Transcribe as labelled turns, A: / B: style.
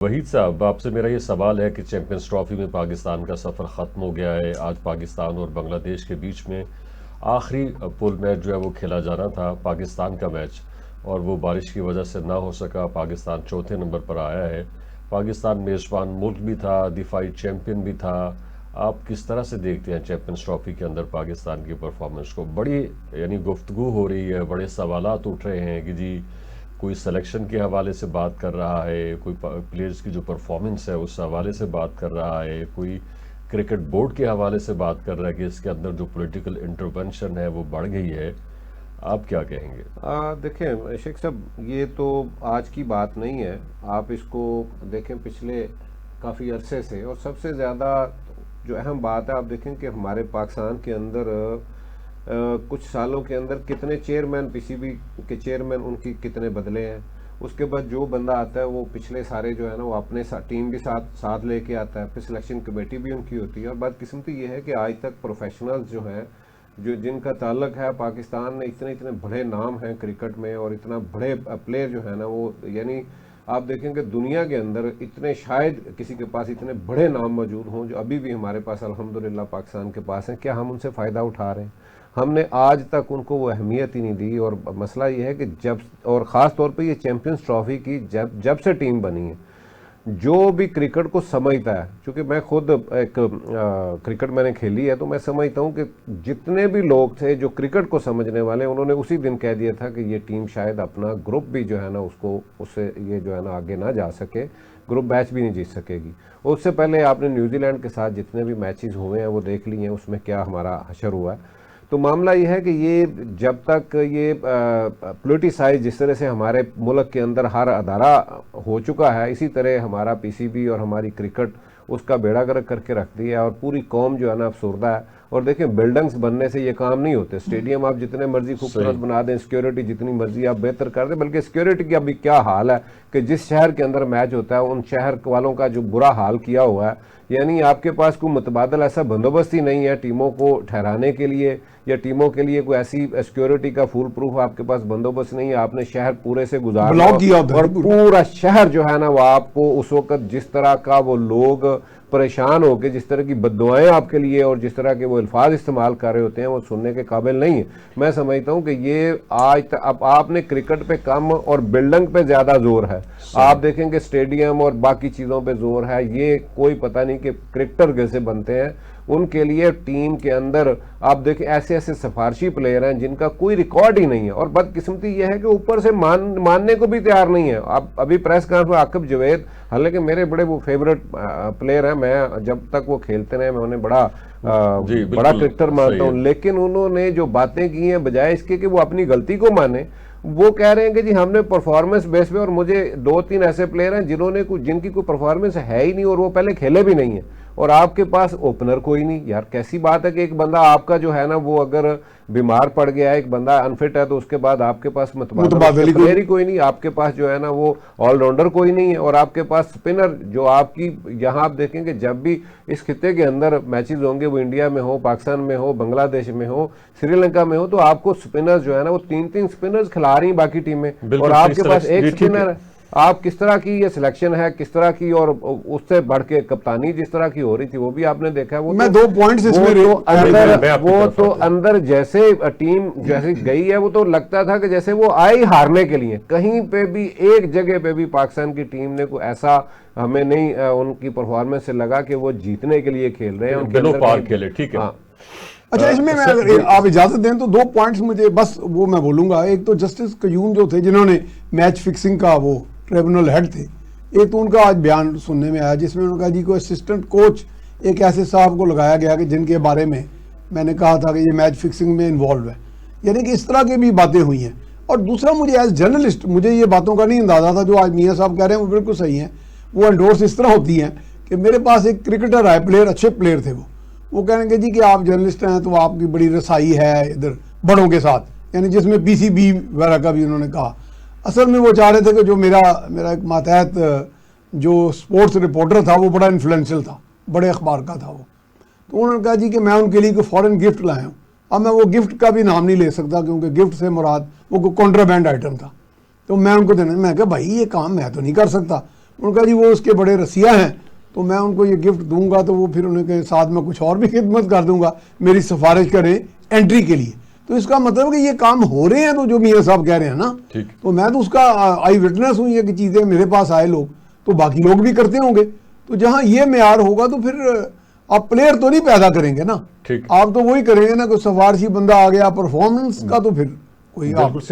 A: वहीद साहब, आपसे मेरा ये सवाल है कि चैंपियंस ट्रॉफी में पाकिस्तान का सफ़र ख़त्म हो गया है। आज पाकिस्तान और बांग्लादेश के बीच में आखिरी पुल मैच जो है वो खेला जाना था, पाकिस्तान का मैच, और वो बारिश की वजह से ना हो सका। पाकिस्तान चौथे नंबर पर आया है। पाकिस्तान मेज़बान मुल्क भी था, दिफाई चैम्पियन भी था। आप किस तरह से देखते हैं चैंपियंस ट्रॉफी के अंदर पाकिस्तान की परफॉर्मेंस को? बड़ी यानी गुफ्तगू हो रही है, बड़े सवालात उठ रहे हैं कि जी कोई सिलेक्शन के हवाले से बात कर रहा है, कोई प्लेयर्स की जो परफॉर्मेंस है उस हवाले से बात कर रहा है, कोई क्रिकेट बोर्ड के हवाले से बात कर रहा है कि इसके अंदर जो पॉलिटिकल इंटरवेंशन है वो बढ़ गई है। आप क्या कहेंगे?
B: देखें शेख साहब, ये तो आज की बात नहीं है। आप इसको देखें पिछले काफ़ी अरसे से, और सबसे ज़्यादा जो अहम बात है, आप देखें कि हमारे पाकिस्तान के अंदर कुछ सालों के अंदर कितने चेयरमैन, पीसीबी के चेयरमैन उनकी कितने बदले हैं। उसके बाद जो बंदा आता है वो पिछले सारे जो है ना वो अपने टीम भी साथ लेके आता है, फिर सिलेक्शन कमेटी भी उनकी होती है। और बदकिस्मती ये है कि आज तक प्रोफेशनल्स जो हैं, जो जिनका ताल्लुक है पाकिस्तान में, इतने इतने बड़े नाम हैं क्रिकेट में और इतना बड़े प्लेयर जो है ना वो, यानी आप देखेंगे दुनिया के अंदर इतने, शायद किसी के पास इतने बड़े नाम मौजूद हों जो अभी भी हमारे पास अल्हम्दुलिल्लाह पाकिस्तान के पास हैं। क्या हम उनसे फ़ायदा उठा रहे हैं? हमने आज तक उनको वो अहमियत ही नहीं दी। और मसला ये है कि जब, और ख़ास तौर पे ये चैंपियंस ट्रॉफी की जब से टीम बनी है, जो भी क्रिकेट को समझता है, क्योंकि मैं खुद एक क्रिकेट मैंने खेली है, तो मैं समझता हूँ कि जितने भी लोग थे जो क्रिकेट को समझने वाले, उन्होंने उसी दिन कह दिया था कि ये टीम शायद अपना ग्रुप भी जो है ना उसको, उससे ये जो है ना आगे ना जा सके, ग्रुप मैच भी नहीं जीत सकेगी। उससे पहले आपने न्यूजीलैंड के साथ जितने भी मैचेस हुए हैं वो देख लिए हैं, उसमें क्या हमारा हशर हुआ है। तो मामला ये है कि ये जब तक ये पोलिटिसाइज जिस तरह से हमारे मुल्क के अंदर हर अदारा हो चुका है, इसी तरह हमारा पीसीबी और हमारी क्रिकेट उसका बेड़ा गर्क करके रख दिया है, और पूरी कौम जो है ना अफसरदा है। और देखें, बिल्डिंग्स बनने से ये काम नहीं होते। स्टेडियम आप जितने मर्जी खूबसूरत बना दें, सिक्योरिटी जितनी मर्जी आप बेहतर कर दें, बल्कि सिक्योरिटी की अभी क्या हाल है कि जिस शहर के अंदर मैच होता है उन शहर वालों का जो बुरा हाल किया हुआ है, यानी आपके पास कोई मुतबादल ऐसा बंदोबस्त ही नहीं है टीमों को ठहराने के लिए, या टीमों के लिए कोई ऐसी सिक्योरिटी का फुल प्रूफ आपके पास बंदोबस्त नहीं है। आपने शहर पूरे से गुजारा और पूरा शहर जो है ना वो आपको उस वक्त जिस तरह का वो लोग परेशान होकर जिस तरह की बद्दुआएं आपके लिए और जिस तरह के वो अल्फाज इस्तेमाल कर रहे होते हैं, वो सुनने के काबिल नहीं है। मैं समझता हूं कि ये आज तक, अब आपने क्रिकेट पे कम और बिल्डिंग पे ज्यादा जोर है। आप देखेंगे स्टेडियम और बाकी चीजों पे जोर है। ये कोई पता नहीं कि क्रिकेटर कैसे बनते हैं। उनके लिए टीम के अंदर आप देखें ऐसे ऐसे सिफारशी प्लेयर हैं जिनका कोई रिकॉर्ड ही नहीं है, और बदकिस्मती ये है कि ऊपर से मानने को भी तैयार नहीं है। आप अभी प्रेस कॉन्फ्रेंस में आकिब जवेद, हालांकि मेरे बड़े वो फेवरेट प्लेयर हैं, मैं जब तक वो खेलते रहे मैं उन्हें बड़ा क्रिकेटर मानता हूँ, लेकिन उन्होंने जो बातें की हैं, बजाय इसके कि वो अपनी गलती को माने, वो कह रहे हैं कि जी हमने परफॉर्मेंस बेस पे, और मुझे 2-3 ऐसे प्लेयर हैं जिनकी कोई परफॉर्मेंस है ही नहीं और वो पहले खेले भी नहीं है, और आपके पास ओपनर कोई नहीं। यार कैसी बात है कि एक बंदा आपका जो है ना वो अगर बीमार पड़ गया है, एक बंदा अनफिट है, तो उसके बाद आपके पास मुतबादल प्लेयर ही कोई नहीं, आपके पास जो है ना वो ऑलराउंडर कोई नहीं है, और आपके पास स्पिनर जो आपकी, यहाँ आप देखेंगे जब भी इस खिते के अंदर मैचेस होंगे, वो इंडिया में हो, पाकिस्तान में हो, बांग्लादेश में हो, श्रीलंका में हो, तो आपको स्पिनर्स जो है ना वो 3-3 स्पिनर्स खिला रही बाकी टीमें, और आपके पास एक स्पिनर है। आप किस तरह की ये सिलेक्शन है, किस तरह की, और उससे बढ़ के कप्तानी जिस तरह की हो रही थी वो भी आपने देखा है। वो
C: मैं 2 पॉइंट्स
B: वो तो अंदर जैसे टीम जैसे गई है, वो तो लगता था कि जैसे वो आई हारने के लिए। कहीं पे भी एक जगह पे भी पाकिस्तान की टीम ने कोई ऐसा हमें नहीं उनकी परफॉर्मेंस से लगा कि वो जीतने के लिए खेल रहे हैं,
A: ठीक है।
C: अच्छा, इसमें मैं अगर आप इजाजत दें तो 2 पॉइंट्स मुझे बस वो मैं बोलूंगा। एक तो जस्टिस कयूम जो थे जिन्होंने मैच फिक्सिंग का वो ट्रिब्यूनल हेड थे, एक तो उनका आज बयान सुनने में आया जिसमें उन्होंने कहा जी को असिस्टेंट कोच एक ऐसे साहब को लगाया गया कि जिनके बारे में मैंने कहा था कि ये मैच फिक्सिंग में इन्वॉल्व है, यानी कि इस तरह की भी बातें हुई हैं। और दूसरा, मुझे एज जर्नलिस्ट मुझे ये बातों का नहीं अंदाजा था जो आज मियाँ साहब कह रहे हैं, वो बिल्कुल सही हैं। वो एंडोर्स इस तरह होती हैं कि मेरे पास एक क्रिकेटर आए, प्लेयर, अच्छे प्लेयर थे, वो कहेंगे जी कि आप जर्नलिस्ट हैं तो आपकी बड़ी रसाई है इधर बड़ों के साथ, यानी जिसमें पीसीबी वगैरह का भी उन्होंने कहा। असल में वो चाह रहे थे कि जो मेरा एक मातहत जो स्पोर्ट्स रिपोर्टर था वो बड़ा इन्फ्लुएंशियल था, बड़े अखबार का था वो, तो उन्होंने कहा जी कि मैं उनके लिए कोई फॉरेन गिफ्ट लाया हूँ। अब मैं वो गिफ्ट का भी नाम नहीं ले सकता क्योंकि गिफ्ट से मुराद वो कोई कॉन्ट्राबैंड आइटम था, तो मैं उनको देना, मैं कहा भाई ये काम मैं तो नहीं कर सकता। उनका जी वो उसके बड़े रसिया हैं, तो मैं उनको ये गिफ्ट दूंगा तो वो फिर उनके साथ में कुछ और भी खिदमत कर दूंगा, मेरी सिफारिश करें एंट्री के लिए। तो इसका मतलब कि ये काम हो रहे हैं, तो जो मियाँ साहब कह रहे हैं ना,
A: ठीक।
C: तो मैं तो उसका आई विटनेस हूँ, ये कि चीज़ें मेरे पास आए लोग तो बाकी लोग भी करते होंगे। तो जहाँ ये मेयार होगा तो फिर आप प्लेयर तो नहीं पैदा करेंगे ना,
A: ठीक।
C: आप तो वही करेंगे ना, कोई सिफारशी बंदा आ गया परफॉर्मेंस का, तो फिर कोई आप
A: बिल्कुल